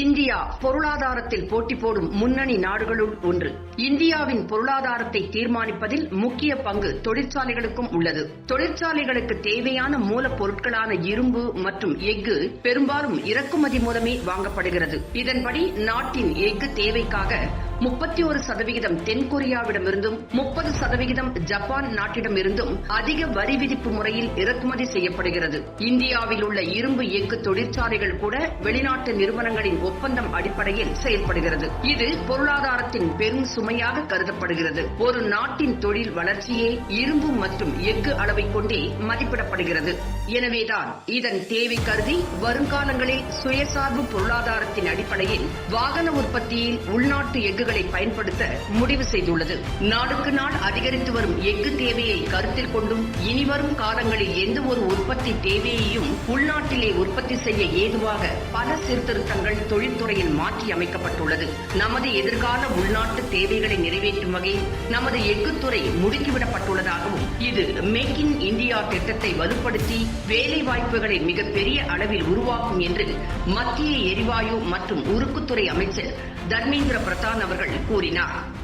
India பொருளாதாரத்தில் போட்டி போடும் முன்னணி நாடுகளுள் ஒன்று. இந்தியாவின் பொருளாதாரத்தை தீர்மானிப்பதில் முக்கிய பங்கு தொழிற்சாலைகளுக்கும் உள்ளது. தொழிற்சாலைகளுக்கு தேவையான மூலப்பொருட்களான இரும்பு மற்றும் எஃகு பெரும்பாலும் இறக்குமதி மூலமே வாங்கப்படுகிறது. இதன்படி நாட்டின் எஃகு தேவைக்காக 31% தென்கொரியாவிடமிருந்தும் 30% ஜப்பான் நாட்டிடமிருந்தும் அதிக வரி விதிப்பு முறையில் இறக்குமதி செய்யப்படுகிறது. இந்தியாவில் உள்ள இரும்பு எஃகு தொழிற்சாலைகள் கூட வெளிநாட்டு நிறுவனங்களின் ஒப்பந்தம் அடிப்படையில் செயல்படுகிறது. இது பொருளாதாரத்தின் பெரும் சுமையாக கருதப்படுகிறது. ஒரு நாட்டின் தொழில் வளர்ச்சியே இரும்பு மற்றும் எஃகு அளவை கொண்டே மதிப்பிடப்படுகிறது. எனவேதான் இதன் தேவை கருதி வருங்காலங்களில் சுயசார்பு பொருளாதாரத்தின் அடிப்படையில் வாகன உற்பத்தியில் உள்நாட்டு எஃகுகளை பயன்படுத்த முடிவு செய்துள்ளது. நாளுக்கு நாள் அதிகரித்து வரும் எஃகு தேவையை கருத்தில் கொண்டும் இனிவரும் காலங்களில் எந்த ஒரு உற்பத்தி தேவையையும் உள்நாட்டிலே உற்பத்தி செய்ய ஏதுவாக பல சீர்திருத்தங்கள் தொழில்துறையில் மாற்றி அமைக்கப்பட்டுள்ளது. நமது எதிர்கால உள்நாட்டு தேவைகளை நிறைவேற்றும் வகையில் நமது எஃகுத்துறை முடுக்கிவிடப்பட்டுள்ளதாகவும் இது மேக் இன் இந்தியா திட்டத்தை வலுப்படுத்தி வேலை வாய்ப்புகளை மிகப்பெரிய அளவில் உருவாக்கும் என்று மத்திய எரிவாயு மற்றும் உருக்குத்துறை அமைச்சர் தர்மேந்திர பிரதான் அவர்கள் கூறினார்.